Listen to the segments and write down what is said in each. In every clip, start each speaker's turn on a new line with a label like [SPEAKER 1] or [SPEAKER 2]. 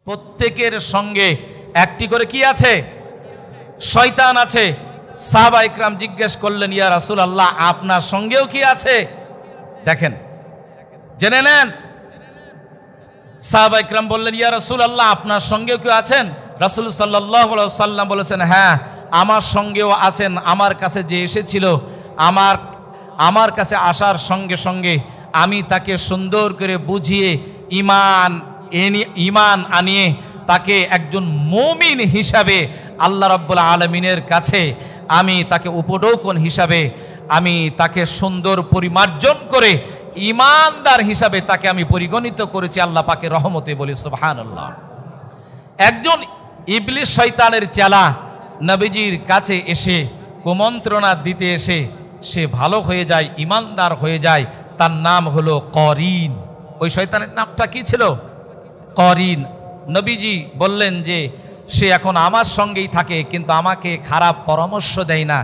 [SPEAKER 1] প্রত্যেকের সঙ্গে একটি করে কি আছে? শয়তান আছে। সাহাবা ইকরাম জিজ্ঞেস করলেন, ইয়া রাসূলুল্লাহ, আপনার সঙ্গেও কি আছে? দেখেন, জেনে নেন। সাহাবা ইকরাম বললেন, ইয়া রাসূলুল্লাহ, আপনার সঙ্গেও কি আছেন? রাসূল সাল্লাল্লাহু আলাইহি ওয়াসাল্লাম বলেছেন, হ্যাঁ, আমার সঙ্গেও আছেন। আমার কাছে যে এসেছিল, আমার কাছে আসার সঙ্গে সঙ্গে আমি তাকে সুন্দর করে বুঝিয়ে ঈমান আনিয়ে তাকে একজন মুমিন হিসাবে আল্লাহ রাব্বুল আলামিনের কাছে আমি তাকে উপঢৌকন হিসাবে আমি তাকে সুন্দর পরিমার্জন করে ঈমানদার হিসাবে তাকে আমি পরিগণিত করেছি আল্লাহ পাকের রহমতে। বলি সুবহানাল্লাহ। একজন ইবলিস শয়তানের চেলা নবীজির কাছে এসে কুমন্ত্রণা দিতে এসে সে ভালো হয়ে যায়, ঈমানদার হয়ে যায়। তার নাম হলো করিন। ওই শয়তানের নামটা কি ছিল? করিন। নবীজি বললেন যে সে এখন আমার সঙ্গেই থাকে, কিন্তু আমাকে খারাপ পরামর্শ দেয় না,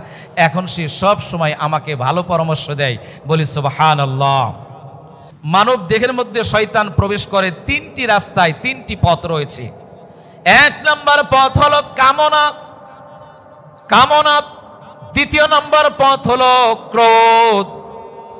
[SPEAKER 1] এখন সে সব সময় আমাকে ভালো পরামর্শ দেয়। বলি সুবহানাল্লাহ। মানব দেহের মধ্যে শয়তান প্রবেশ করে তিনটি রাস্তায়, তিনটি পথ রয়েছে। এক নম্বর পথ হলো কামনা। দ্বিতীয় নম্বর পথ হলো ক্রোধ।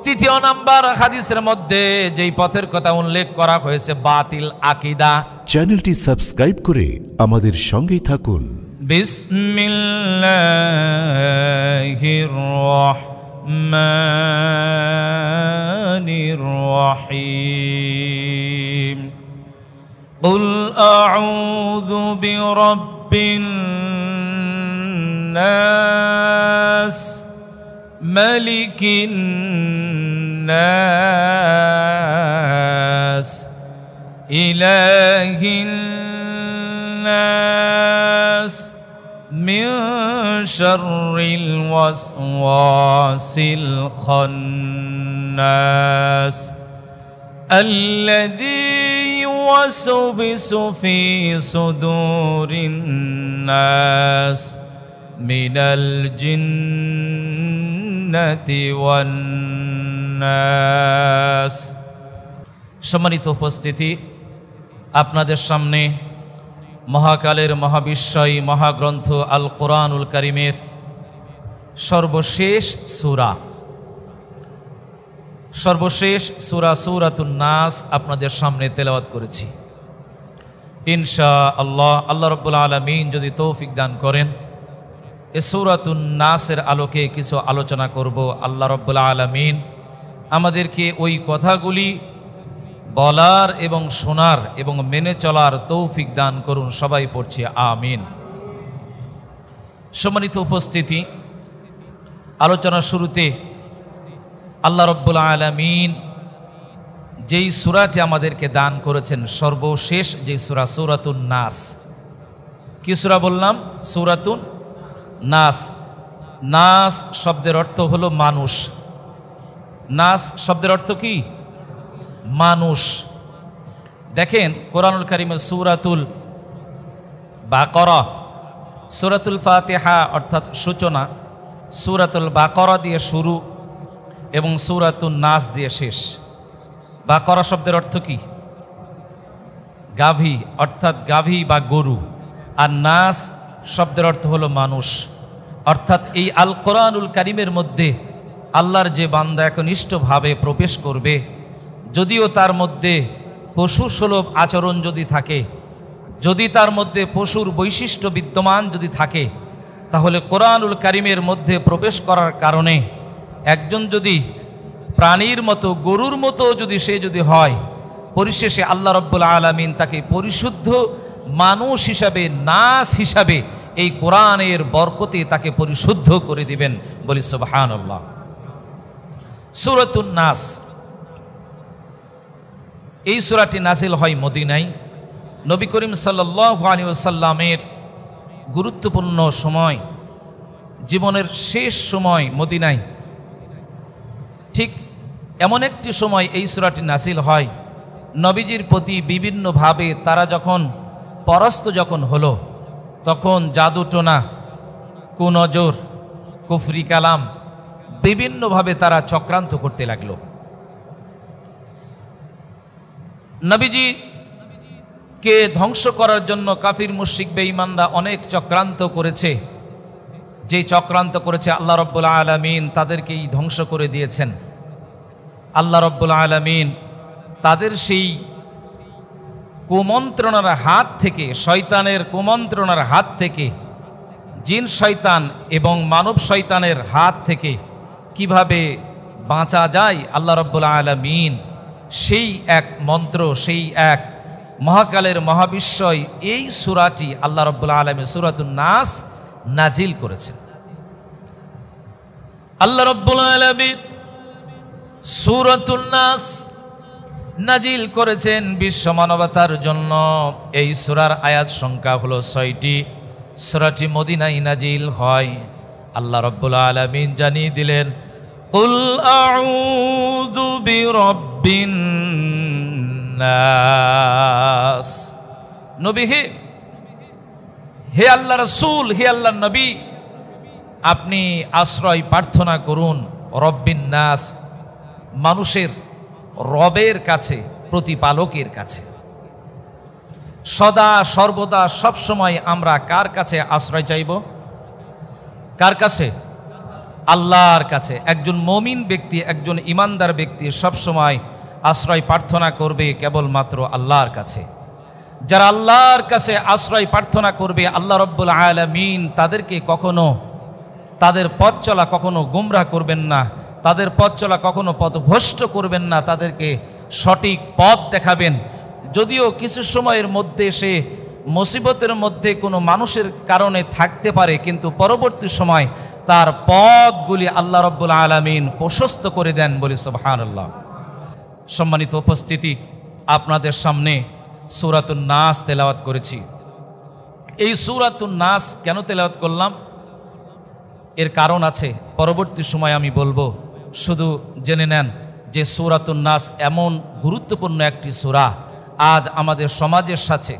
[SPEAKER 1] তৃতীয় নম্বর হাদিসের মধ্যে যেই পথের কথা উল্লেখ করা হয়েছে, বাতিল আকীদা।
[SPEAKER 2] চ্যানেলটি সাবস্ক্রাইব করে আমাদের সঙ্গেই থাকুন।
[SPEAKER 1] বিসমিল্লাহির রহমানির রহিম। কুল আউযু বিরাব্বিন নাস মালিকিন নাস ইলাহিন নাস মিন শাররিল ওয়াসওয়াসিল খান্নাস আল্লাযী ইউওয়াসওয়িসু ফী সুদুরিন নাস মিনাল জিন্নাতি ওয়ান নাস। সম্মানিত উপস্থিতি, আপনাদের সামনে মহাকালের মহাবিশ্বই মহাগ্রন্থ আল কোরআনুল কারীমের সর্বশেষ সূরা সূরাতুন নাস আপনাদের সামনে তেলাওয়াত করেছি। ইনশাআল্লাহ আল্লাহ রাব্বুল আলামিন যদি তৌফিক দান করেন, এ সূরাতুন নাসের আলোকে কিছু আলোচনা করব। আল্লাহ রাব্বুল আলামিন আমাদেরকে ওই কথাগুলি বলার এবং শোনার এবং মেনে চলার তৌফিক দান করুন। সবাই পড়ছি আমিন। সম্মানিত উপস্থিতি, আলোচনার শুরুতে আল্লাহ রাব্বুল আলামিন যেই সূরাটি আমাদেরকে দান করেছেন, সর্বশেষ যে সূরা, সূরাতুন নাস। কি সূরা বললাম? সূরাতুন নাস। নাস শব্দের অর্থ হলো মানুষ। নাস শব্দের অর্থ কি? মানুষ। দেখেন কোরআনুল কারীমের সূরাতুল বাকারা, সূরাতুল ফাতিহা অর্থাৎ সূচনা, সূরাতুল বাকারা দিয়ে শুরু এবং সূরাতুন নাস দিয়ে শেষ। বাকারা শব্দের অর্থ কি? গাভী, অর্থাৎ গাভী বা গরু। আর নাস শব্দের অর্থ হলো মানুষ। অর্থাৎ এই আল কোরআনুল কারীমের মধ্যে আল্লাহর যে বান্দা একনিষ্ঠভাবে প্রবেশ করবে, যদিও তার মধ্যে পশু সুলভ আচরণ যদি থাকে, যদি তার মধ্যে পশুর বৈশিষ্ট্য বিদ্যমান যদি থাকে, তাহলে কোরআনুল কারীমের মধ্যে প্রবেশ করার কারণে একজন যদি প্রাণীর মতো, গরুর মতো সে যদি হয়, পরিশেষে আল্লাহ রাব্বুল আলামিন তাকে পরিশুদ্ধ মানুষ হিসাবে, নাস হিসাবে এই কোরআনের বরকতে তাকে পরিশুদ্ধ করে দিবেন। বলি সুবহানাল্লাহ। সূরাতুন নাস, এই সূরাটি নাজিল হয় মদিনায়। নবী করিম সাল্লাল্লাহু আলাইহি ওয়াসাল্লামের গুরুত্বপূর্ণ সময়, জীবনের শেষ সময় মদিনায়, ঠিক এমন একটি সময় এই সূরাটি নাজিল হয়। নবীজির প্রতি বিভিন্নভাবে তারা যখন পরাস্ত হলো, তখন জাদুটোনা, কুনজর, কুফরি কালাম বিভিন্নভাবে তারা চক্রান্ত করতে লাগলো। নবীজি কে ধ্বংস করার জন্য কাফির মুশরিক বেঈমানরা অনেক চক্রান্ত করেছে। যেই চক্রান্ত করেছে আল্লাহ রাব্বুল আলামিন তাদেরকেই ধ্বংস করে দিয়েছেন। আল্লাহ রাব্বুল আলামিন তাদের সেই কুমন্ত্রণার হাত থেকে, শয়তানের কুমন্ত্রণার হাত থেকে, জিন শয়তান এবং মানব শয়তানের হাত থেকে কিভাবে বাঁচা যায় আল্লাহ রাব্বুল আলামিন সেই এক মন্ত্র, সেই এক মহাকালের মহাবিশ্বয় এই সূরাটি আল্লাহ রাব্বুল আলামিন সূরাতুন নাস নাজিল করেছেন। আল্লাহ রাব্বুল আলামিন সূরাতুন নাস নাজিল করেছেন বিশ্ব মানবতার জন্য। এই সূরার আয়াত সংখ্যা হলো 6টি। সূরাটি মদিনায় নাজিল হয়। আল্লাহ রাব্বুল আলামিন জানিয়ে দিলেন, কুল আউযু বিরাব্বিন নাস। নবী হে আল্লাহ রাসূল, হে আল্লাহর নবী, আপনি আশ্রয় প্রার্থনা করুন রব্বিন নাস, মানুষের রবের কাছে, প্রতিপালকের কাছে। সদা সর্বদা সব সময় আমরা কার কাছে আশ্রয় চাইব? কার কাছে? আল্লাহর কাছে। একজন মুমিন ব্যক্তি, একজন ইমানদার ব্যক্তি সব সময় আশ্রয় প্রার্থনা করবে কেবলমাত্র আল্লাহর কাছে। যারা আল্লাহর কাছে আশ্রয় প্রার্থনা করবে, আল্লাহ রাব্বুল আলামিন তাদেরকে কখনো, তাদের পথ চলা কখনো গুমরাহ করবেন না, তাদের পথ চলা কখনো পথভ্রষ্ট করবেন না, তাদেরকে সঠিক পথ দেখাবেন। যদিও কিছু সময়ের মধ্যে সে মুসিবতের মধ্যে কোনো মানুষের কারণে থাকতে পারে, কিন্তু পরবর্তী সময় তার পথগুলি আল্লাহ রাব্বুল আলামিন প্রশস্ত করে দেন, বলি সুবহানাল্লাহ। সম্মানিত উপস্থিতি, আপনাদের সামনে সূরাতুন নাস তেলাওয়াত করেছি। এই সূরাতুন নাস কেন তেলাওয়াত করলাম এর কারণ আছে, পরবর্তী সময় আমি বলবো। শুধু জেনে নেন যে সূরাতুন নাস এমন গুরুত্বপূর্ণ একটি সূরা, আজ আমাদের সমাজের সাথে,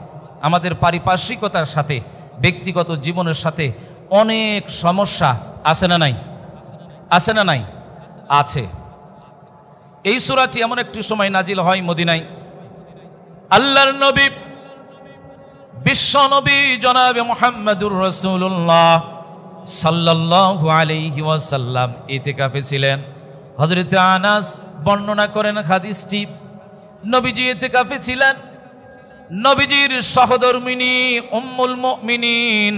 [SPEAKER 1] আমাদের পারিপার্শ্বিকতার সাথে, ব্যক্তিগত জীবনের সাথে অনেক সমস্যা আছে না নাই? আছে না নাই? আছে। এই সূরাটি এমন একটি সময় নাজিল হয় মদিনায়। আল্লাহর নবী, বিশ্ব নবী জনাবে মুহাম্মদুর রাসূলুল্লাহ সাল্লাল্লাহু আলাইহি ওয়াসাল্লাম ইতিকাফে ছিলেন। হযরত আনাস বর্ণনা করেন হাদিসটি। নবীজি ইতিকাফে ছিলেন। নবীজির সহধর্মিনী উম্মুল মুমিনিন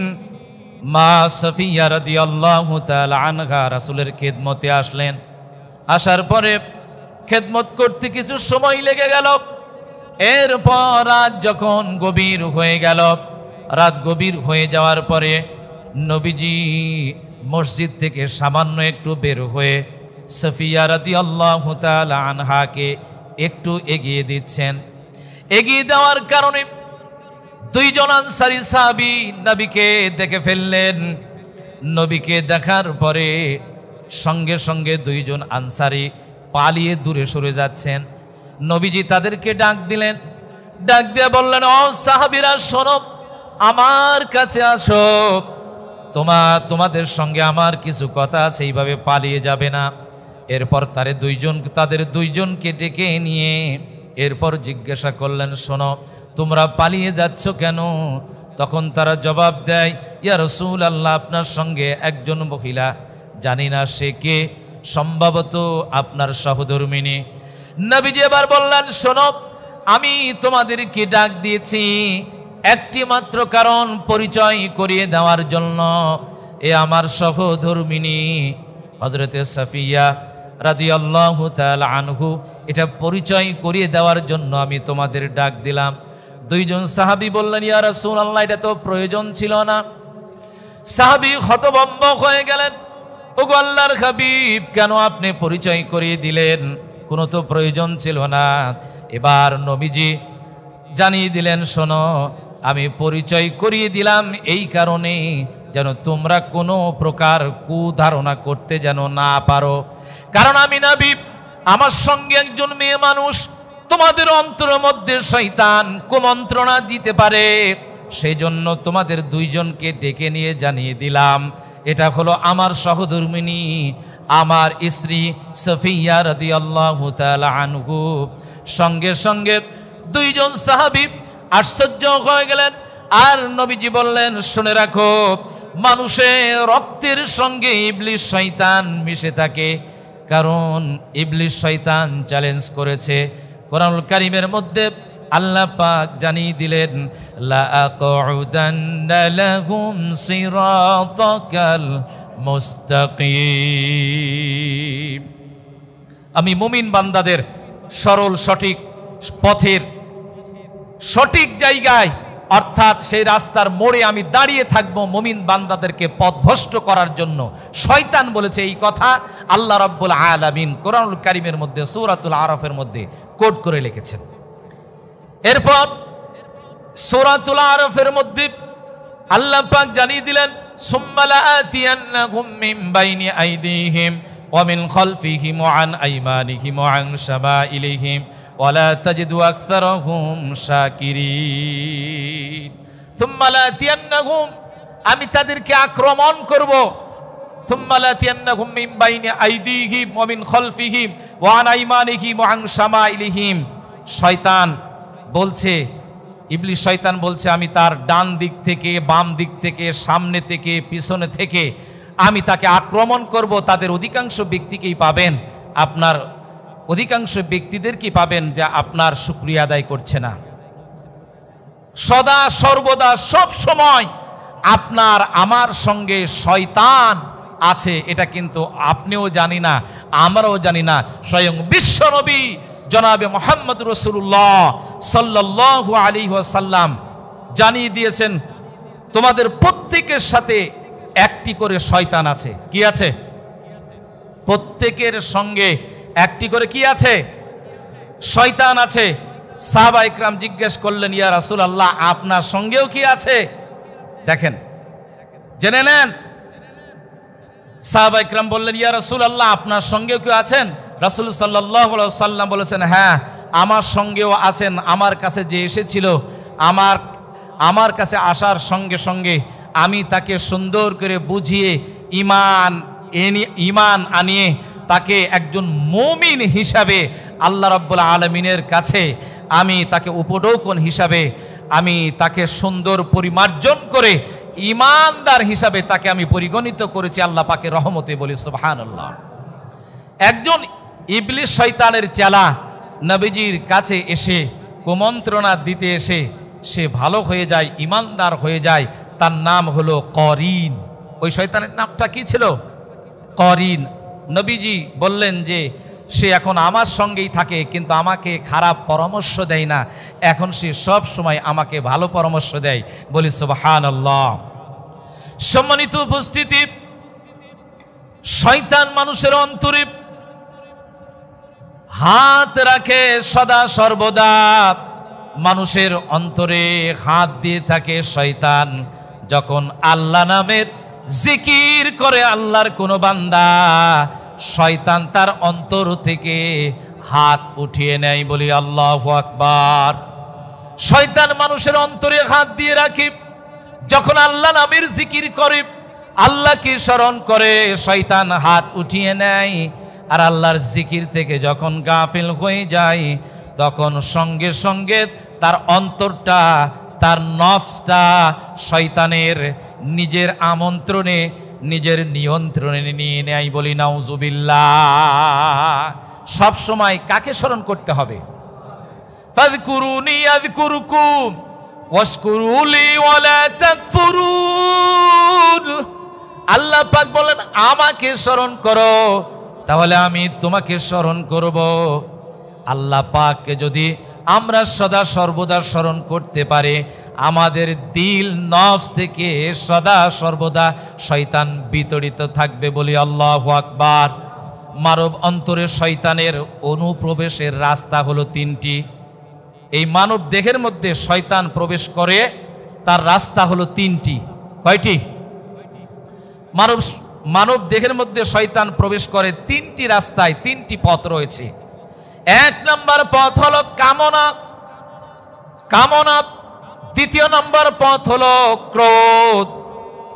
[SPEAKER 1] মা সাফিয়া রাদিয়াল্লাহু তাআলা আনহা রাসূলের খেদমতে আসলেন। আসার পরে খেদমত করতে কিছু সময় লেগে গেল। এরপর রাত যখন গভীর হয়ে গেল, রাত গভীর হয়ে যাওয়ার পরে নবীজি মসজিদ থেকে সামান্য একটু বের হয়ে সাফিয়া রাদিয়াল্লাহু তাআলা আনহাকে একটু এগিয়ে দিচ্ছেন। এগিয়ে দেওয়ার কারণে দুইজন আনসারী সাহাবী নবীকে দেখে ফেললেন। নবীকে দেখার পরে সঙ্গে সঙ্গে দুইজন আনসারী পালিয়ে দূরে সরে যাচ্ছেন। নবীজি তাদেরকে ডাক দিলেন। ডাক দিয়ে বললেন, ও সাহাবীরা শোনো, আমার কাছে আসো, তোমাদের সঙ্গে আমার কিছু কথা আছে, এইভাবে পালিয়ে যাবে না। এরপর তাদের দুইজনকে ডেকে নিয়ে এরপর জিজ্ঞাসা করলেন, শোনো, তোমরা পালিয়ে যাচ্ছ কেন? তখন তারা জবাব দেয়, ইয়া রাসূলুল্লাহ, আপনার সঙ্গে একজন মহিলা, জানি না সে কে, সম্ভবত আপনার সহধর্মিনী। নবীজি এবার বললেন, শোনো, আমি তোমাদেরকে ডাক দিয়েছি একটি মাত্র কারণ, পরিচয় করিয়ে দেওয়ার জন্য। এ আমার সহধর্মিনী হযরতে সাফিয়া রাদিয়াল্লাহু তাআলা আনহু, এটা পরিচয় করিয়ে দেওয়ার জন্য আমি তোমাদের ডাক দিলাম। দুইজন সাহাবী বললেন, ইয়া রাসূলুল্লাহ, এটা তো প্রয়োজন ছিল না। সাহাবী হতভম্ব হয়ে গেলেন, ওগো আল্লাহর হাবিব, কেন আপনি পরিচয় করিয়ে দিলেন? কোনো তো প্রয়োজন ছিল না। এবার নবীজি জানিয়ে দিলেন, শোনো, আমি পরিচয় করিয়ে দিলাম এই কারণে যেন তোমরা কোনো প্রকার কুধারণা করতে যেন না পারো। কারণ আমি নবী, আমার সঙ্গে একজন মেয়ে মানুষ, তোমাদের অন্তরের মধ্যে শয়তান কুমন্ত্রণা দিতে পারে, সেই জন্য তোমাদের দুইজনকে ডেকে নিয়ে জানিয়ে দিলাম এটা হলো আমার সহধর্মিনী, আমার স্ত্রী সাফিয়া রাদিয়াল্লাহু তাআলা আনহু। সঙ্গে সঙ্গে দুইজন সাহাবী আশ্চর্য হয়ে গেলেন। আর নবীজি বললেন, শুনে রাখো, মানুষের রক্তের সঙ্গে ইবলিস শয়তান মিশে থাকে। কারণ ইবলিস শয়তান চ্যালেঞ্জ করেছে। কোরআনুল কারীমের মধ্যে আল্লাহ পাক জানিয়ে দিলেন, লা আকুদান্না লাহুম সিরাতাকাল মুস্তাকিম। আমি মুমিন বান্দাদের সরল সঠিক পথের সঠিক জায়গায়, অর্থাৎ সেই রাস্তার মোড়ে আমি দাঁড়িয়ে থাকব মুমিন বান্দাদেরকে পথভ্রষ্ট করার জন্য। শয়তান বলেছে এই কথা, আল্লাহ রাব্বুল আলামিন কোরআনুল কারীমের মধ্যে সূরাতুল আরাফের মধ্যে কোট করে লিখেছেন। এরপর সূরাতুল আরাফের মধ্যে আল্লাহ পাক জানিয়ে দিলেন, সুম্মা লাআতিয়ান্নাহুম মিন বাইনি আইদিহিম ওয়া মিন খালফিহিম ওয়া আন আইমানিহিম ওয়া আন শামাইলিহিম ওয়ালা তাজিদু আকসারাহুম শাকিরিন। সুম্মা লাআতিয়ান্নাহুম, আমি তাদেরকে আক্রমণ করব। সুম্মা লাআতিয়ান্নাহুম মিন বাইনি আইদিহিম ওয়া মিন খালফিহিম ওয়া আন আইমানিহিম ওয়া আন শামাইলিহিম। শয়তান বলছে, ইবলিস শয়তান বলছে, আমি তার ডান দিক থেকে, বাম দিক থেকে, সামনে থেকে, পিছনে থেকে আমি তাকে আক্রমণ করব। তাদের অধিকাংশ ব্যক্তিকেই পাবেন, আপনার অধিকাংশ ব্যক্তিদেরকেই পাবেন যা আপনার শুকরিয়া আদায় করছে না। সদা সর্বদা সব সময় আপনার আমার সঙ্গে শয়তান আছে, এটা কিন্তু আপনিও জানি না, আমরাও জানি না। স্বয়ং বিশ্বনবী জনাবে মুহাম্মদ রাসূলুল্লাহ সাল্লাল্লাহু আলাইহি ওয়াসাল্লাম জানিয়ে দিয়েছেন, তোমাদের প্রত্যেকের সাথে একটি করে শয়তান আছে। কি আছে? প্রত্যেকের সঙ্গে একটি করে কি আছে? শয়তান আছে। সাহাবা ইকরাম জিজ্ঞেস করলেন, ইয়া রাসূলুল্লাহ, আপনার সঙ্গেও কি আছে? দেখেন, জেনে নেন। সাহাবা ইকরাম বললেন, ইয়া রাসূলুল্লাহ, আপনার সঙ্গেও কি আছেন? রাসূল সাল্লাল্লাহু আলাইহি ওয়াসাল্লাম বলেছেন, হ্যাঁ, আমার সঙ্গেও আছেন। আমার কাছে যে এসেছিল, আমার কাছে আসার সঙ্গে সঙ্গে আমি তাকে সুন্দর করে বুঝিয়ে ঈমান আনিয়ে তাকে একজন মুমিন হিসাবে আল্লাহ রাব্বুল আলামিনের কাছে আমি তাকে উপঢৌকন হিসাবে আমি তাকে সুন্দর পরিমার্জন করে ঈমানদার হিসাবে তাকে আমি পরিগণিত করেছি আল্লাহ পাকের রহমতে। বলি সুবহানাল্লাহ। একজন ইবলিস শয়তানের চেলা নবীজির কাছে এসে কুমন্ত্রণা দিতে এসে সে ভালো হয়ে যায়, ঈমানদার হয়ে যায়। তার নাম হলো করিন। ওই শয়তানের নামটা কি ছিল? করিন। নবীজি বললেন যে সে এখন আমার সঙ্গেই থাকে, কিন্তু আমাকে খারাপ পরামর্শ দেয় না, এখন সে সব সময় আমাকে ভালো পরামর্শ দেয়। বলি সুবহানাল্লাহ। সম্মানিত উপস্থিতি, শয়তান মানুষের অন্তরে হাত রাখে সদা সর্বদা, মানুষের অন্তরে হাত দিয়ে থাকে শয়তান। যখন আল্লাহ নামের জিকির করে আল্লাহর কোনো বান্দা, শয়তান তার অন্তর থেকে হাত উঠিয়ে নেয়। বলি আল্লাহু আকবার। শয়তান মানুষের অন্তরে হাত দিয়ে রাখে যখন আল্লাহ নামের জিকির করে, আল্লাহকে স্মরণ করে, শয়তান হাত উঠিয়ে নেয়। আর আল্লাহর জিকির থেকে যখন গাফিল হয়ে যায়, তখন সঙ্গে সঙ্গে তার অন্তরটা, তার নফসটা শয়তানের নিজের আমন্ত্রণে, নিজের নিয়ন্ত্রণে নিয়ে নেয়। বলি নাউজুবিল্লাহ। সব সময় কাকে স্মরণ করতে হবে? ফাযকুরুনি আযকুরুকুম ওয়াশকুরুলি ওয়ালা তাকফুরুন। আল্লাহ পাক বলেন, আমাকে স্মরণ করো, তাহলে আমি তোমাকে স্মরণ করব। আল্লাহ পাককে যদি আমরা সদা সর্বদা স্মরণ করতে পারে, আমাদের দিল নফস থেকে সদা সর্বদা শয়তান বিতাড়িত থাকবে। বলি আল্লাহু আকবার। মানব অন্তরে শয়তানের অনুপ্রবেশের রাস্তা হলো তিনটি। এই মানব দেহের মধ্যে শয়তান প্রবেশ করে, তার রাস্তা হলো তিনটি। কয়টি? মানব দেহের মধ্যে শয়তান প্রবেশ করে তিনটি রাস্তায়, তিনটি পথ রয়েছে। এক নম্বর পথ হলো কামনা। দ্বিতীয় নম্বর পথ হলো ক্রোধ।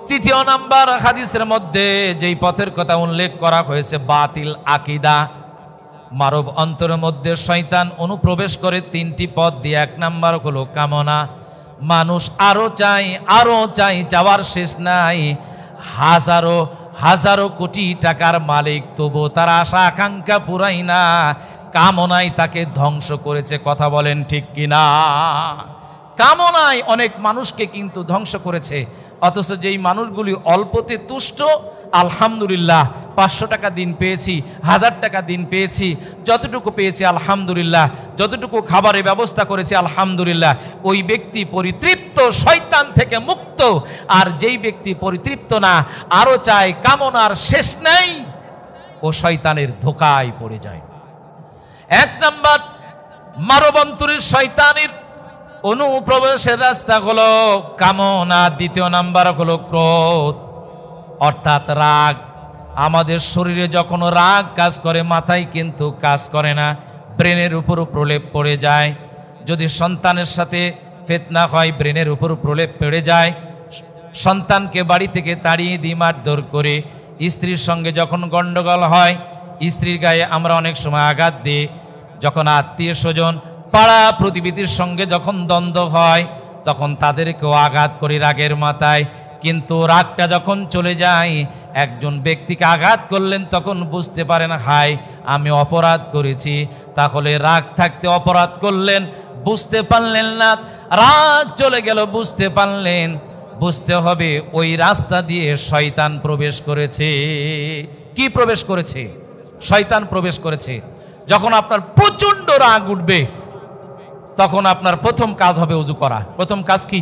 [SPEAKER 1] তৃতীয় নম্বর হাদিসের মধ্যে যেই পথের কথা উল্লেখ করা হয়েছে, বাতিল আকীদা, মানব অন্তরের মধ্যে শয়তান অনুপ্রবেশ করে তিনটি পথ দিয়ে। এক নাম্বার হলো কামনা। মানুষ আরো চাই, চাওয়ার শেষ নাই। হাজারো হাজারো কোটি টাকার মালিক, তবু তার আশা আকাঙ্ক্ষা পুরাই না। কামনাই তাকে ধ্বংস করেছে। কথা বলেন ঠিক কিনা? কামনায় অনেক মানুষকে কিন্তু ধ্বংস করেছে। অথচ যেই মানুষগুলি অল্পতে তুষ্ট, আলহামদুলিল্লাহ 500 টাকা দিন পেয়েছি, 1000 টাকা দিন পেয়েছি, যতটুকু পেয়েছি আলহামদুলিল্লাহ, যতটুকু খাবারের ব্যবস্থা করেছি আলহামদুলিল্লাহ, ওই ব্যক্তি পরিতৃপ্ত, শয়তান থেকে মুক্ত। আর যেই ব্যক্তি পরিতৃপ্ত না, আরো চায়, কামনার শেষ নেই, ও শয়তানের ধোকায় পড়ে যায়। এক নাম্বার মানবান্তরের শয়তানের অনুপ্রবেশের রাস্তা হলো কামনা। দ্বিতীয় নাম্বার হলো ক্রোধ, অর্থাৎ রাগ। আমাদের শরীরে যখন রাগ কাজ করে, মাথায় কিন্তু কাজ করে না, ব্রেনের উপর প্রলেপ পড়ে যায়। যদি সন্তানের সাথে ফিতনা হয়, ব্রেনের উপর প্রলেপ পড়ে যায়। সন্তানকে বাড়ি থেকে তাড়িয়ে দিয়ে মারধর করে। স্ত্রীর সঙ্গে যখন গন্ডগোল হয়, স্ত্রীর গায়ে আমরা অনেক সময় আঘাত দিই। যখন আত্মীয় স্বজন, পাড়া প্রতিবেশীর সঙ্গে যখন দ্বন্দ্ব হয়, তখন তাদেরকেও আঘাত করি রাগের মাথায়। কিন্তু রাগটা যখন চলে যায়, একজন ব্যক্তিকে আঘাত করলেন, তখন বুঝতে পারেন হায় আমি অপরাধ করেছি। তাহলে রাগ থাকতে অপরাধ করলেন, বুঝতে পারলেন না, রাগ চলে গেল, বুঝতে পারলেন। বুঝতে হবে ওই রাস্তা দিয়ে শয়তান প্রবেশ করেছে। কি প্রবেশ করেছে? শয়তান প্রবেশ করেছে। যখন আপনার প্রচন্ড রাগ উঠবে, তখন আপনার প্রথম কাজ হবে অজু করা। প্রথম কাজ কি?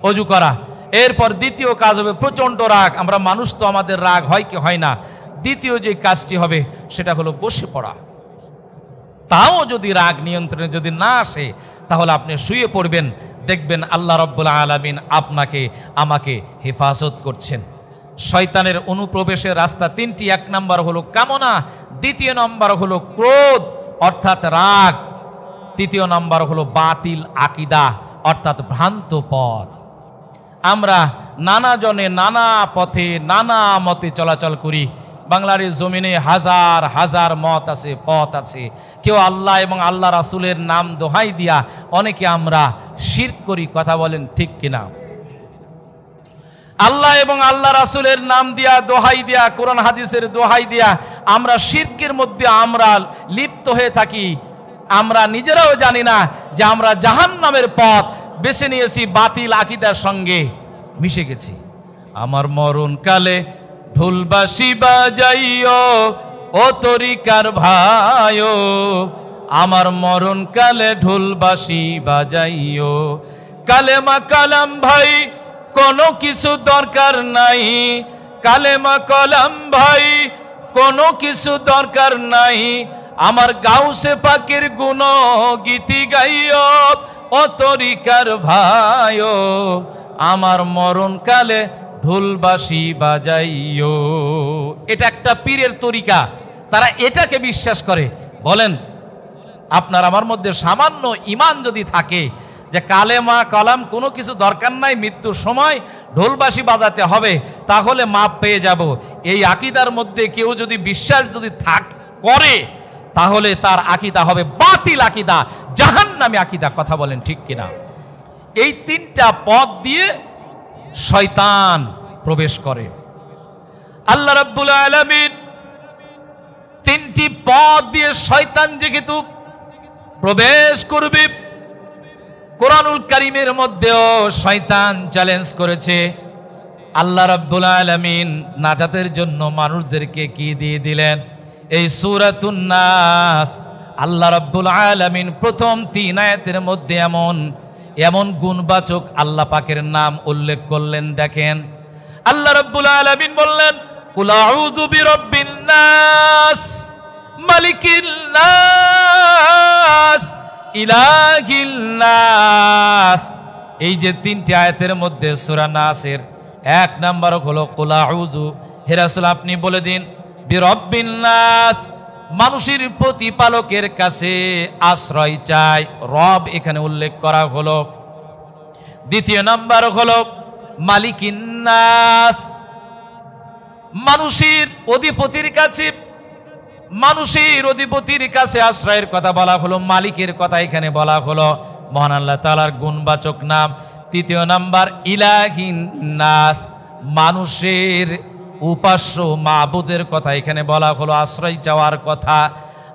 [SPEAKER 1] অজু করা। এরপর দ্বিতীয় কাজ হবে প্রচন্ড রাগ। আমরা মানুষ তো, আমাদের রাগ হয় কি হয় না। দ্বিতীয় যে কাজটি হবে সেটা হলো বসে পড়া। তাও যদি রাগ নিয়ন্ত্রণে যদি না আসে, তাহলে আপনি শুয়ে পড়বেন, দেখবেন আল্লাহ রাব্বুল আলামিন আপনাকে আমাকে হেফাজত করছেন। শয়তানের অনুপ্রবেশের রাস্তা তিনটি। এক নাম্বার হলো কামনা, দ্বিতীয় নাম্বার হলো ক্রোধ অর্থাৎ রাগ, তৃতীয় নাম্বার হলো বাতিল আকীদা অর্থাৎ ভ্রান্ত পথ। আমরা নানা জনে নানা পথে নানা মতে চলাচল করি। বাংলার জমিনে হাজার হাজার মত আছে, পথ আছে। কেউ আল্লাহ এবং আল্লাহ রাসূলের নাম দোহাই দিয়া অনেকে আমরা শিরক করি। কথা বলেন ঠিক কিনা? আল্লাহ এবং আল্লাহ রাসূলের নাম দিয়া, দোহাই দিয়া, কোরআন হাদিসের দোহাই দিয়া আমরা শিরকের মধ্যে আমরা লিপ্ত হয়ে থাকি। আমরা নিজেরাও জানি না যে আমরা জাহান্নামের পথ বেছে নিয়েছি, বাতিল আকীদার সঙ্গে মিশে গেছি। আমার মরণ কালে ঢোলবাঁশি বাজাইও ও তরিকার ভাইও, আমার মরণ কালে ঢোলবাঁশি বাজাইও। কালেমা কালাম ভাই কোনো কিছু দরকার নাই, কালেমা কলাম ভাই কোনো কিছু দরকার নাই। আমার গাউসে পাকের গুণ গীতি গাইও ও তরিকার ভাইও, আমার মরণ কালে ঢোলবাঁশি বাজাইও। এটা একটা পীরের তরিকা, তারা এটাকে বিশ্বাস করে। বলেন আপনার আমার মধ্যে সামান্য ঈমান যদি থাকে যে কালেমা কলাম কোনো কিছু দরকার নাই, মৃত্যুর সময় ঢোলবাঁশি বাজাতে হবে, তাহলে মাপ পেয়ে যাব, এই আকীদার মধ্যে কেউ যদি বিশ্বাস যদি করে, তাহলে তার আকীদা হবে বাতিল আকীদা, জাহান্নামী আকীদা। কথা বলেন ঠিক কিনা? এই তিনটা পথ দিয়ে শয়তান প্রবেশ করে। আল্লাহ রাব্বুল আলামিন তিনটি পথ দিয়ে শয়তান যেহেতু প্রবেশ করবে, কোরআনুল কারীমের মধ্যেও শয়তান চ্যালেঞ্জ করেছে। আল্লাহ রাব্বুল আলামিন নাজাতের জন্য মানুষদেরকে কি দিয়ে দিলেন? এই সূরাতুন নাস। আল্লাহ রাব্বুল আলামিন প্রথম 3 আয়াতের মধ্যে এমন গুণবাচক আল্লাহ পাকের নাম উল্লেখ করলেন। দেখেন আল্লাহ রাব্বুল আলামিন বললেন, কুল আউযু বিরাব্বিন নাস, মালিকিন নাস, ইলাহিন নাস। এই যে 3টি আয়াতের মধ্যে সূরা নাসের 1 নাম্বার হলো কুল আউযু। হে রাসূল আপনি বলে দিন বিরাব্বিন নাস, মানুষের প্রতিপালকের কাছে আশ্রয় চাই, রব এখানে উল্লেখ করা হলো। দ্বিতীয় নাম্বার হলো মালিকিন নাস, মানুষের অধিপতির কাছে, মানুষের অধিপতির কাছে আশ্রয়ের কথা বলা হলো, মালিকের কথা এখানে বলা হলো, মহান আল্লাহ তাআলার গুণবাচক নাম। তৃতীয় নাম্বার ইলাহিন নাস, মানুষের উপাস্য মাবুদের কথা এখানে বলা হলো, আশ্রয় চাওয়ার কথা।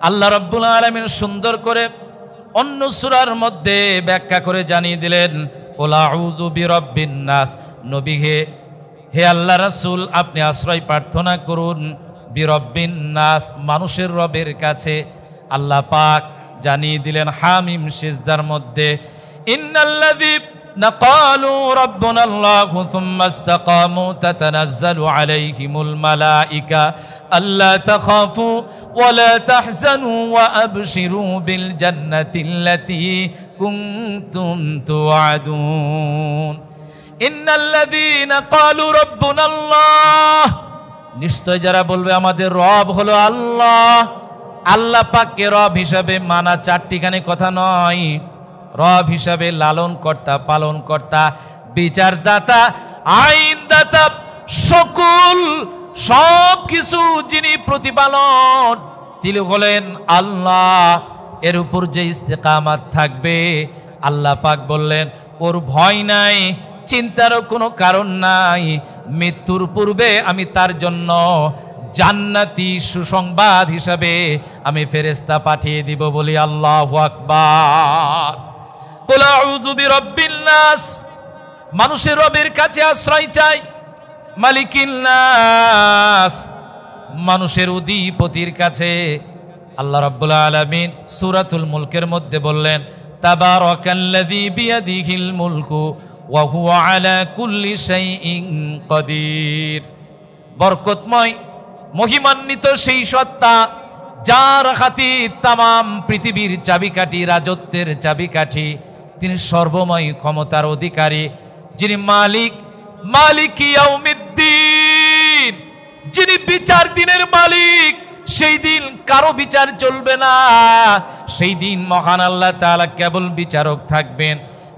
[SPEAKER 1] আল্লাহ রাব্বুল আলামিন সুন্দর করে অন্য সূরার মধ্যে ব্যাখ্যা করে জানিয়ে দিলেন, কুল আউযু বিরাব্বিন নাস, নবী হে আল্লাহ রাসূল আপনি আশ্রয় প্রার্থনা করুন বিরাব্বিন নাস, মানুষের রবের কাছে। আল্লাহ পাক জানিয়ে দিলেন হামিম সিজদার মধ্যে, ইন্নাল্লাযীনা ক্বালু রাব্বুনাল্লাহু সুম্মা ইসতাকামু তাতানাজ্জালু আলাইহিমুল মালাইকা আল্লা তাখাফু ওয়া লা তাহজানু ওয়া আবশিরু বিল জান্নাতিল্লাতী কুনতুম তুআদুন। ইন্নাল্লাযীনা ক্বালু রাব্বুনাল্লাহ, নিশ্চয় যারা বলবে আমাদের রব হলো আল্লাহ, আল্লাহ পাককে রব হিসাবে মানা চারটিখানি কথা নয়। রব হিসাবে লালন কর্তা, পালন কর্তা, বিচারদাতা, আইনদাতা, সকল সব কিছু যিনি প্রতিপালন তিনি হলেন আল্লাহ। এর উপর যে ইস্তেকামাত থাকবে, আল্লাহ পাক বললেন ওর ভয় নাই, চিন্তারও কোনো কারণ নাই। মৃত্যুর পূর্বে আমি তার জন্য জান্নাতি সুসংবাদ হিসাবে আমি ফেরেশতা পাঠিয়ে দিব, বলি আল্লাহু আকবার। কুল আউযু বিরাব্বিন নাস, মানুষের রবের কাছে আশ্রয় চাই। মালিকিন নাস, মানুষের অধিপতির কাছে। আল্লাহ রাব্বুল আলামিন সূরাতুল মুলকের মধ্যে বললেন, তাবারাকাল্লাযী বিয়াদিহিল মুলকু ওয়া হুয়া আলা কুল্লি শাইইন কাদির। বরকতময় মহিমান্বিত সেই সত্তা যার হাতে তামাম পৃথিবীর চাবিকাঠি, রাজত্বের চাবিকাঠি। তিনি সর্বময় ক্ষমতার অধিকারী, যিনি মালিক, মালিক ইয়াউমিদ্দিন, যিনি বিচার দিনের মালিক। সেই দিন কারো বিচার চলবে না, সেই দিন মহান আল্লাহ তাআলা কেবল বিচারক থাকবেন।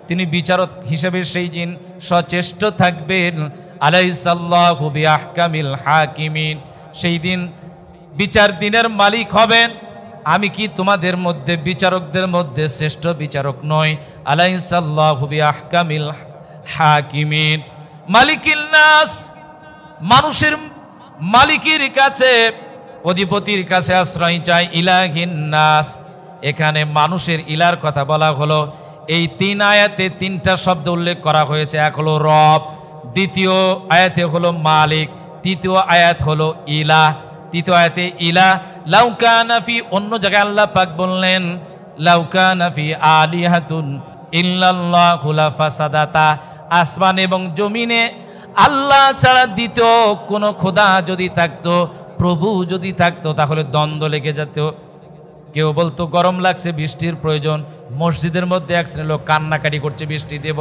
[SPEAKER 1] তিনি বিচারক হিসেবে সেই দিন সচেষ্ট থাকবেন। আলাইসাল্লাহু বিআহকামিল হাকিমিন, সেই দিন বিচার দিনের মালিক হবেন। আমি কি তোমাদের মধ্যে বিচারকদের মধ্যে শ্রেষ্ঠ বিচারক নই? আলাইসাল্লাহু বিআহকামিল হাকিমিন। মালিকিন নাস, মানুষের মালিকের কাছে, অধিপতির কাছে আশ্রয় চাই। ইলাহিন নাস, এখানে মানুষের ইলার কথা বলা হলো। এই তিন আয়াতে তিনটা শব্দ উল্লেখ করা হয়েছে। এক হলো রব, দ্বিতীয় আয়াতে হলো মালিক, তৃতীয় আয়াত হলো ইলা। তৃতীয় আয়াতে ইলা। লাউ কানা ফি, অন্য জায়গায় আল্লাহ পাক বললেন লাউ কানা ফি আলিহাতুন ইল্লাল্লাহু লাফাসাদাতা, আসমান এবং জমিনে আল্লাহ ছাড়া দ্বিতীয় কোনো খোদা যদি থাকতো, প্রভু যদি থাকতো, তাহলে দ্বন্দ্ব লেগে যেত। কেউ বলতো গরম লাগছে, বৃষ্টির প্রয়োজন। মসজিদের মধ্যে এক শ্রেণীর লোক কান্নাকাটি করছে, বৃষ্টি দেব।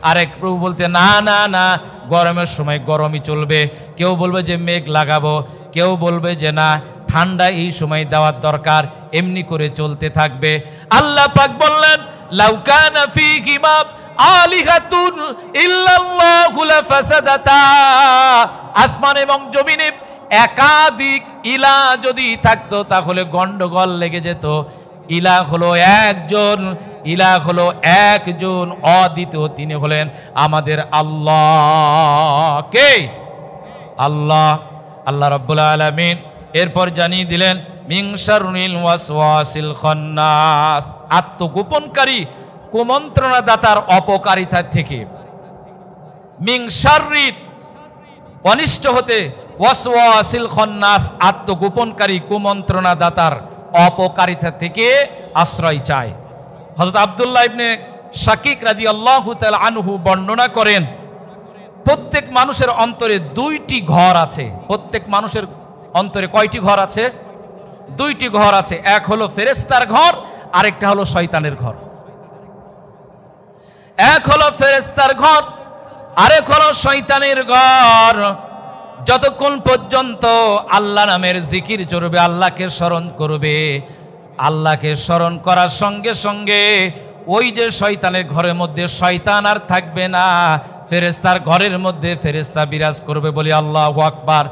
[SPEAKER 1] আরেক প্রভু বলতে না না না, গরমের সময় গরমই চলবে। কেউ বলবে যে মেঘ লাগাবো, কেউ বলবে যে না, ঠান্ডা এই সময় দেওয়ার দরকার, এমনি করে চলতে থাকবে। আল্লাহ পাক বললেন লাউ কানা ফীহিমা আলিহাতুন ইল্লাল্লাহু লাফাসাদাতা, আসমান এবং জমিনে একাধিক ইলা যদি থাকতো তাহলে গন্ডগোল লেগে যেত। ইলা হলো একজন, ইলা হলো একজন, অদ্বিতীয়, তিনি হলেন আমাদের আল্লাহ। কে? আল্লাহ। আল্লাহ রাব্বুল আলামিন এরপর জানিয়ে দিলেন মিন শাররিল ওয়াসওয়াসিল খান্নাস, আত্মগোপনকারী কুমন্ত্রণা দাতার অপকারিতা থেকে। মিন শাররিল, অনিষ্ট হতে, ওয়াসওয়াসিল খান্নাস, আত্মগোপনকারী কুমন্ত্রণা দাতার অপকারিতা থেকে আশ্রয় চায়। হযরত আব্দুল্লাহ ইবনে শাকিক রাদিয়াল্লাহু তাআলা আনহু বর্ণনা করেন, প্রত্যেক মানুষের অন্তরে দুইটি ঘর আছে। প্রত্যেক মানুষের অন্তরে কয়টি ঘর আছে? দুইটি ঘর আছে। এক হলো ফেরেশতার ঘর, আরেকটা হলো শয়তানের ঘর। এক হলো ফেরেশতার ঘর, আরেক হলো শয়তানের ঘর। যতক্ষণ পর্যন্ত আল্লাহ নামের জিকির চলবে, আল্লাহকে স্মরণ করবে, আল্লাহকে স্মরণ করার সঙ্গে সঙ্গে ওই যে শয়তানের ঘরের মধ্যে শয়তান আর থাকবে না, ফেরেশতার ঘরের মধ্যে ফেরেশতা বিরাজ করবে, বলি আল্লাহু আকবার।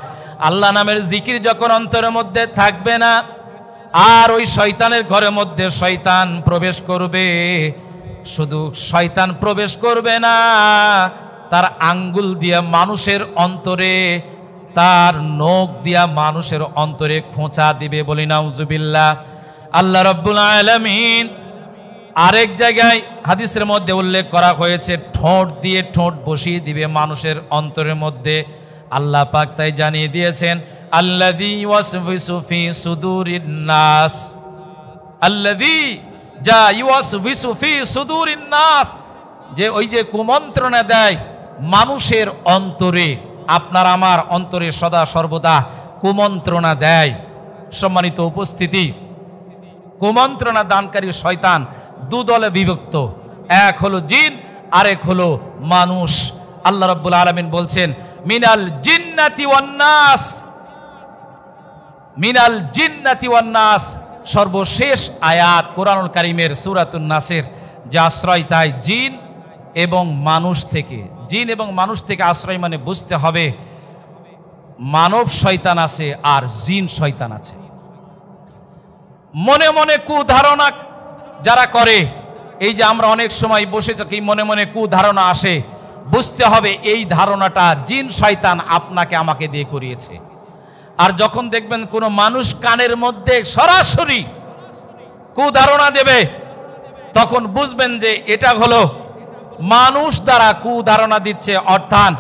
[SPEAKER 1] আল্লাহ নামের জিকির যখন অন্তরের মধ্যে থাকবে না, আর ওই শয়তানের ঘরের মধ্যে শয়তান প্রবেশ করবে। শুধু শয়তান প্রবেশ করবে না, তার আঙ্গুল দিয়ে মানুষের অন্তরে, তার নখ দিয়া মানুষের অন্তরে খোঁচা দিবে। বলি নাউজুবিল্লাহ। আল্লাহ রাব্বুল আলামিন আরেক জায়গায় হাদিসের মধ্যে উল্লেখ করা হয়েছে, ঠোঁট দিয়ে ঠোঁট বসিয়ে দিবে মানুষের অন্তরের মধ্যে। আল্লাহ পাক তাই জানিয়ে দিয়েছেন, আল্লাযী ইউওয়াসওয়িসু ফি সুদুরিন নাস, আল্লাযী যা ইউওয়াসওয়িসু ফি সুদুরিন নাস, যে ওই যে কুমন্ত্রণা দেয় মানুষের অন্তরে, আপনার আমার অন্তরে সদা সর্বদা কুমন্ত্রণা দেয়। সম্মানিত উপস্থিতি, কুমন্ত্রণা দানকারী শয়তান দুদলে বিভক্ত, এক হলো জিন, আরেক হলো মানুষ। আল্লাহ রাব্বুল আলামিন বলছেন, মিনাল জিন্নাতি ওয়ান নাস, মিনাল জিন্নাতি ওয়ান নাস, সর্বশেষ আয়াত কোরআনুল কারীমের সূরাতুন নাসের যে আশ্রয় তাই জিন এবং মানুষ থেকে। জিন এবং মানুষ থেকে আশ্রয় মানে বুঝতে হবে মানব শয়তান আছে আর জিন শয়তান আছে। মনে মনে কুধারণা যারা করে, এই যে আমরা অনেক সময় বসে থাকি মনে মনে কুধারণা আসে, বুঝতে হবে এই ধারণাটা জিন শয়তান আপনাকে আমাকে দিয়ে করিয়েছে। আর যখন দেখবেন কোনো মানুষ কানের মধ্যে সরাসরি কুধারণা দেবে, তখন বুঝবেন যে এটা হলো মানুষ দ্বারা কুধারণা দিচ্ছে, অর্থাৎ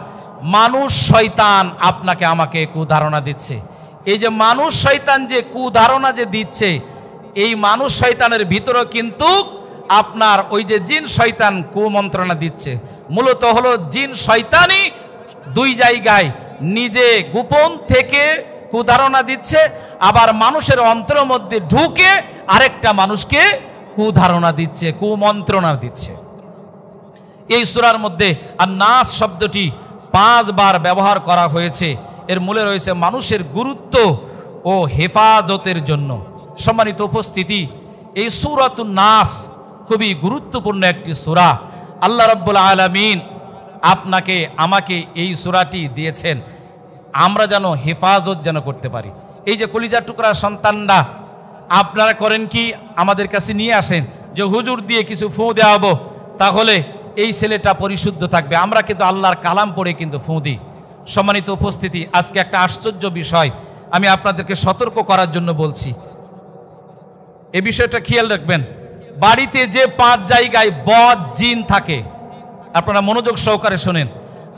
[SPEAKER 1] মানুষ শয়তান আপনাকে আমাকে কুধারণা দিচ্ছে। এই যে মানুষ শয়তান যে কুধারণা যে দিচ্ছে, এই মানুষ শয়তানের ভিতরে কিন্তু আপনার ওই যে জিন শয়তান কুমন্ত্রণা দিচ্ছে। মূলত হলো জিন শয়তানই দুই জায়গায় নিজে গোপন থেকে কুধারণা দিচ্ছে, আবার মানুষের অন্তরের মধ্যে ঢুকে আরেকটা মানুষকে কুধারণা দিচ্ছে, কুমন্ত্রণা দিচ্ছে। এই সূরার মধ্যে আর নাস শব্দটি 5 বার ব্যবহার করা হয়েছে। এর মূলে রয়েছে মানুষের গুরুত্ব ও হেফাজতের জন্য। সম্মানিত উপস্থিতি, এই সূরাতুন নাস খুবই গুরুত্বপূর্ণ একটি সূরা। আল্লাহ রাব্বুল আলামিন আপনাকে আমাকে এই সূরাটি দিয়েছেন আমরা যেন হেফাজত যেন করতে পারি। এই যে কলিজার টুকরা সন্তানরা আপনারা করেন কি, আমাদের কাছে নিয়ে আসেন যে হুজুর দিয়ে কিছু ফু দেওয়াবো, তাহলে এই ছেলেটা পরিশুদ্ধ থাকবে। আমরা কিন্তু আল্লাহর কালাম পড়ে কিন্তু ফু দিই। সম্মানিত উপস্থিতি, আজকে একটা আশ্চর্য বিষয় আমি আপনাদেরকে সতর্ক করার জন্য বলছি, এই বিষয়টা খেয়াল রাখবেন। বাড়িতে যে 5 জায়গায় বদ জিন থাকে, আপনারা মনোযোগ সহকারে শোনেন,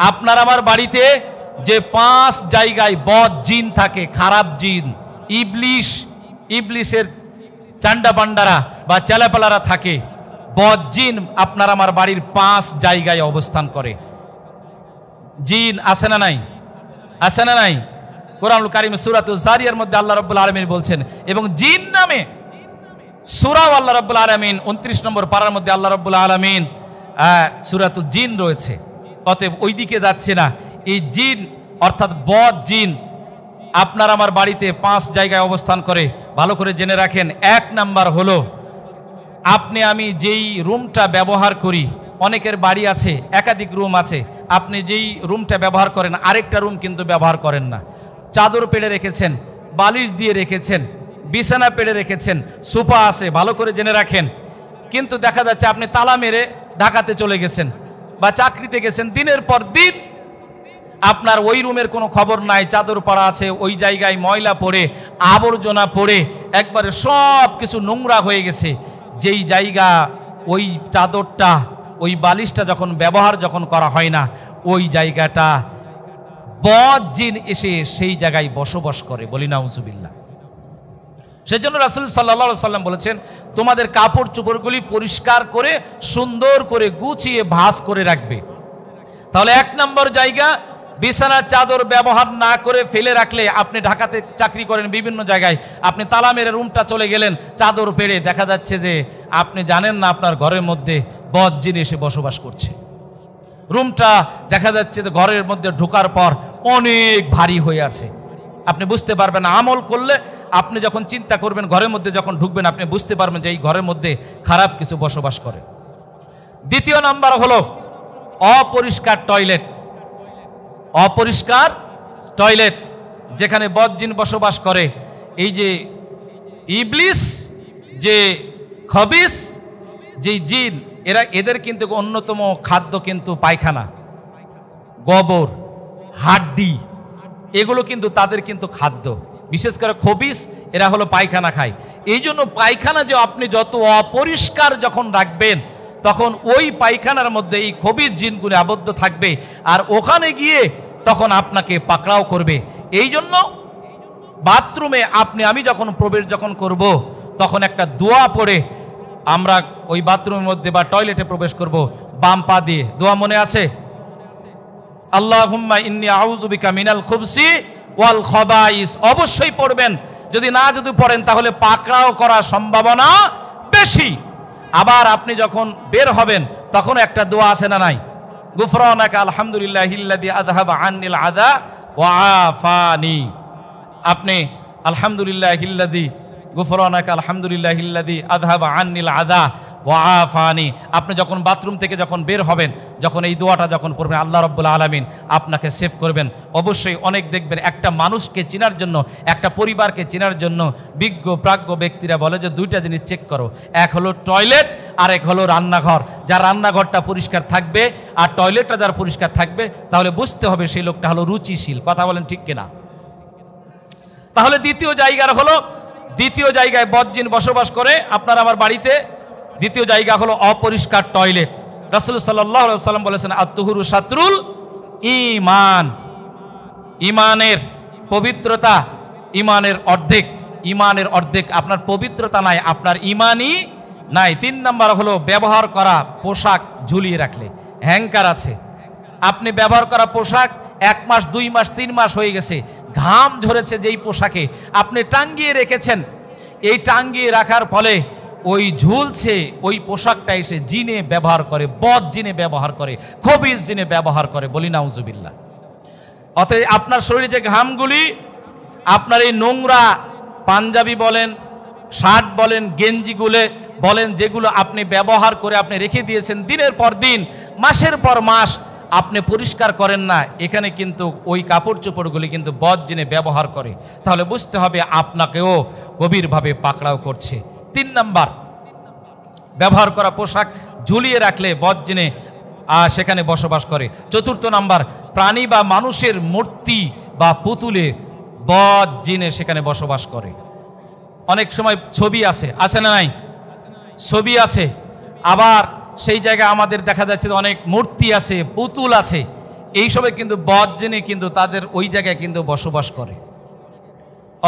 [SPEAKER 1] আপনার আমার বাড়িতে যে 5 জায়গায় বদ জিন থাকে, খারাপ জিন, ইবলিশের চান্ডা বান্ডারা বা চেলাপালারা থাকে, বদ জিন আপনার আমার বাড়ির 5 জায়গায় অবস্থান করে। জিন আছে না নাই? আছে না নাই? কোরআনুল কারীম সূরাতুল জারিয়ার মধ্যে আল্লাহ রাব্বুল আলামিন বলছেন, এবং জিন নামে সূরাও আল্লাহ রাব্বুল আলামিন 29 নম্বর পারার মধ্যে আল্লাহ রাব্বুল আলামিন সূরাতুল জিন রয়েছে। অতএব ওই দিকে যাচ্ছে না। এই জিন অর্থাৎ বদ জিন আপনার আমার বাড়িতে 5 জায়গায় অবস্থান করে। ভালো করে জেনে রাখেন। 1 নাম্বার হলো, আপনি আমি যেই রুমটা ব্যবহার করি, অনেকের বাড়ি আছে একাধিক রুম আছে, আপনি যেই রুমটা ব্যবহার করেন আরেকটা রুম কিন্তু ব্যবহার করেন না। চাদর পেড়ে রেখেছেন, বালিশ দিয়ে রেখেছেন, বিছানা পেড়ে রেখেছেন, সোফা আছে, ভালো করে জেনে রাখেন। কিন্তু দেখা যাচ্ছে আপনি তালা মেরে ঢাকাতে চলে গেছেন বা চাকরিতে গেছেন, দিনের পর দিন আপনার ওই রুমের কোনো খবর নাই, চাদর পড়া আছে, ওই জায়গায় ময়লা পড়ে আবর্জনা পড়ে একবারে সব কিছু নোংরা হয়ে গেছে। যেই জায়গা ওই চাদরটা ওই বালিশটা যখন ব্যবহার যখন করা হয় না, ওই জায়গাটা বদ জিন এসে সেই জায়গায় বসবাস করে। বলি নাউজুবিল্লাহ। সেজন্য রাসূল সাল্লাল্লাহু আলাইহি সাল্লাম বলেছেন, তোমাদের কাপড় চোপড়গুলি পরিষ্কার করে সুন্দর করে গুছিয়ে ভাঁজ করে রাখবে। তাহলে 1 নম্বর জায়গা, বিছানার চাদর ব্যবহার না করে ফেলে রাখলে, আপনি ঢাকাতে চাকরি করেন বিভিন্ন জায়গায়, আপনি তালা মেরে রুমটা চলে গেলেন চাদর পেড়ে, দেখা যাচ্ছে যে আপনি জানেন না আপনার ঘরের মধ্যে বদ জিন এসে বসবাস করছে। রুমটা দেখা যাচ্ছে যে ঘরের মধ্যে ঢোকার পর অনেক ভারী হয়ে আছে, আপনি বুঝতে পারবেন না। আমল করলে আপনি যখন চিন্তা করবেন, ঘরের মধ্যে যখন ঢুকবেন, আপনি বুঝতে পারবেন যে এই ঘরের মধ্যে খারাপ কিছু বসবাস করে। 2 নাম্বার হলো অপরিষ্কার টয়লেট। অপরিষ্কার টয়লেট যেখানে বদ জিন বসবাস করে, এই যে ইবলিস যে খবিস যে জিন এদের কিন্তু অন্যতম খাদ্য কিন্তু পায়খানা, গোবর, হাড্ডি, এগুলো কিন্তু তাদের কিন্তু খাদ্য। বিশেষ করে খবিস এরা হলো পায়খানা খায়। এই জন্য পায়খানা যে আপনি যত অপরিষ্কার যখন রাখবেন তখন ওই পায়খানার মধ্যে এই খবিস জিনগুলো আবদ্ধ থাকবে আর ওখানে গিয়ে তখন আপনাকে পাকড়াও করবে। এই জন্য বাথরুমে আমি যখন প্রবেশ করব তখন একটা দোয়া পড়ে আমরা ওই বাথরুমের মধ্যে বা টয়লেটে প্রবেশ করব, বাম পা দিয়ে। দোয়া মনে আছে? আল্লাহুম্মা ইন্নী আউযু বিকা মিনাল খুবসি ওয়াল খাবাইস। অবশ্যই পড়বেন। যদি পড়েন তাহলে পাকড়াও করার সম্ভাবনা বেশি। আবার আপনি যখন বের হবেন তখন একটা দোয়া আছে না নাই? গুফরানাকা আলহামদুলিল্লাহিল্লাযী আযহাবা আন্নিল আযা ওয়া আফানি। আপনি আলহামদুলিল্লাহিল্লাযী গুফরানাকা আলহামদুলিল্লাহিল্লাযী আযহাবা আন্নিল আযা ওয়া আফানি। আপনি যখন বাথরুম থেকে যখন বের হবেন, যখন এই দোয়াটা যখন পড়বেন, আল্লাহ রাব্বুল আলামিন আপনাকে সেভ করবেন। অবশ্যই অনেক দেখবেন একটা মানুষকে চেনার জন্য, একটা পরিবারকে চেনার জন্য বিজ্ঞ প্রাজ্ঞ ব্যক্তিরা বলে যে দুইটা জিনিস চেক করো, এক হলো টয়লেট আর এক হলো রান্নাঘর। যার রান্নাঘরটা পরিষ্কার থাকবে আর টয়লেটটা যার পরিষ্কার থাকবে তাহলে বুঝতে হবে সেই লোকটা হলো রুচিশীল। কথা বলেন ঠিক কিনা? তাহলে দ্বিতীয় জায়গায় বদজিন বসবাস করে আপনার আমার বাড়িতে। দ্বিতীয় জায়গা হলো অপরিষ্কার টয়লেট। রাসূল সাল্লাল্লাহু আলাইহি ওয়াসাল্লাম বলেছেন আত-তুহুরু শাতরুল ঈমান। ঈমানের পবিত্রতা ঈমানের অর্ধেক। আপনার পবিত্রতা নাই, আপনার ঈমানই নাই। 3 নাম্বার হলো ব্যবহার করা পোশাক ঝুলিয়ে রাখলে। হ্যাঙ্কার আছে, আপনি ব্যবহার করা পোশাক 1 মাস 2 মাস 3 মাস হয়ে গেছে, ঘাম ঝরেছে যেই পোশাকে আপনি টাঙ্গিয়ে রেখেছেন, এই টাঙ্গিয়ে রাখার ফলে ওই ঝুলছে ওই পোশাকটা এসে জিনে ব্যবহার করে, বদ জিনে ব্যবহার করে, খবিস জিনে ব্যবহার করে। বলি নাউজুবিল্লাহ। অতএব আপনার শরীরে যে ঘামগুলি, আপনার এই নোংরা পাঞ্জাবি বলেন, শার্ট বলেন, গেঞ্জিগুলো বলেন, যেগুলো আপনি ব্যবহার করে আপনি রেখে দিয়েছেন দিনের পর দিন, মাসের পর মাস আপনি পরিষ্কার করেন না, এখানে কিন্তু ওই কাপড় চোপড়গুলি কিন্তু বদ জিনে ব্যবহার করে। তাহলে বুঝতে হবে আপনাকেও গভীরভাবে পাকড়াও করছে। 3 নাম্বার, ব্যবহার করা পোশাক ঝুলিয়ে রাখলে বদ জিনে সেখানে বসবাস করে। 4 নাম্বার, প্রাণী বা মানুষের মূর্তি বা পুতুলে বদ জিনে সেখানে বসবাস করে। অনেক সময় ছবি আছে না নাই? ছবি আছে, আবার সেই জায়গায় আমাদের দেখা যাচ্ছে অনেক মূর্তি আছে, পুতুল আছে, এইসবে কিন্তু বদ জিনে কিন্তু তাদের ওই জায়গায় কিন্তু বসবাস করে।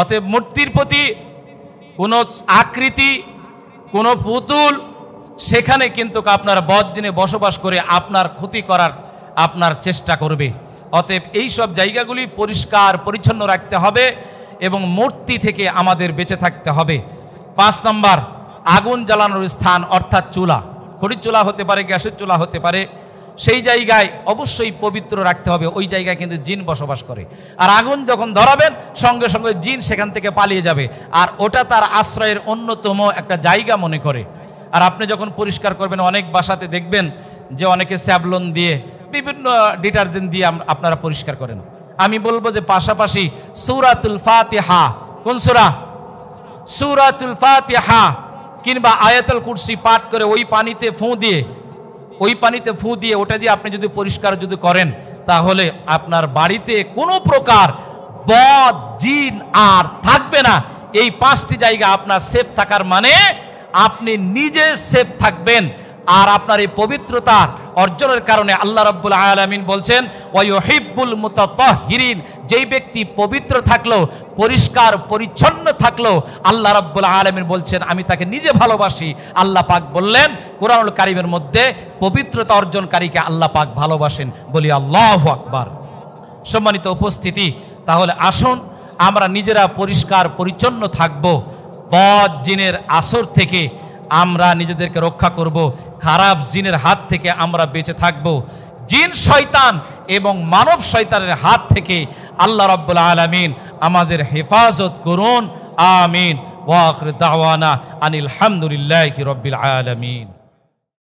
[SPEAKER 1] অতএব মূর্তির প্রতি কোনো আকৃতি, কোনো পুতুল, সেখানে কিন্তু আপনার বদ জিনে বসবাস করে আপনার ক্ষতি করার আপনার চেষ্টা করবে। অতএব এই সব জায়গাগুলি পরিষ্কার পরিচ্ছন্ন রাখতে হবে এবং মূর্তি থেকে আমাদের বেঁচে থাকতে হবে। 5 নম্বর, আগুন জ্বালানোর স্থান অর্থাৎ চুলা, খড়ির চুলা হতে পারে, গ্যাসের চুলা হতে পারে, সেই জায়গায় অবশ্যই পবিত্র রাখতে হবে। ওই জায়গায় কিন্তু জিন বসবাস করে, আর আগুন যখন ধরাবেন সঙ্গে সঙ্গে জিন সেখান থেকে পালিয়ে যাবে, আর ওটা তার আশ্রয়ের অন্যতম একটা জায়গা মনে করে। আর আপনি যখন পরিষ্কার করবেন, অনেক বাসাতে দেখবেন যে অনেকে স্যাভলন দিয়ে, বিভিন্ন ডিটারজেন্ট দিয়ে আপনারা পরিষ্কার করেন। আমি বলবো যে পাশাপাশি সূরাতুল ফাতিহা, কোন সূরা? সূরাতুল ফাতিহা কিংবা আয়াতুল কুরসি পাঠ করে ওই পানিতে ফু দিয়ে ওটা দিয়ে আপনি যদি পরিষ্কার করেন, তাহলে আপনার বাড়িতে কোনো প্রকার বদ জিন আর থাকবে না। এই 5টি জায়গা আপনার সেফ থাকার মানে আপনি নিজে সেফ থাকবেন। আর আপনার এই পবিত্রতা অর্জনের কারণে আল্লাহ রাব্বুল আলামিন বলছেন ওয়া ইউহিব্বুল মুতাতাহহিরিন, যেই ব্যক্তি পবিত্র থাকলো, পরিষ্কার পরিচ্ছন্ন থাকলো, আল্লাহ রাব্বুল আলামিন বলছেন আমি তাকে নিজে ভালোবাসি। আল্লাহ পাক বললেন কোরআনুল কারীমের মধ্যে পবিত্রতা অর্জনকারীকে আল্লাহ পাক ভালোবাসেন। বলি আল্লাহু আকবার। সম্মানিত উপস্থিতি, তাহলে আসুন আমরা নিজেরা পরিষ্কার পরিচ্ছন্ন থাকব, বদ জিনের আসর থেকে আমরা নিজেদেরকে রক্ষা করব, খারাপ জিনের হাত থেকে আমরা বেঁচে থাকব। জিন শয়তান এবং মানব শয়তানের হাত থেকে আল্লাহ রাব্বুল আলামিন আমাদের হেফাজত করুন। আমিন। ওয়া আখির দাওয়ানা আনিল হামদুলিল্লাহি রাব্বিল আলামিন।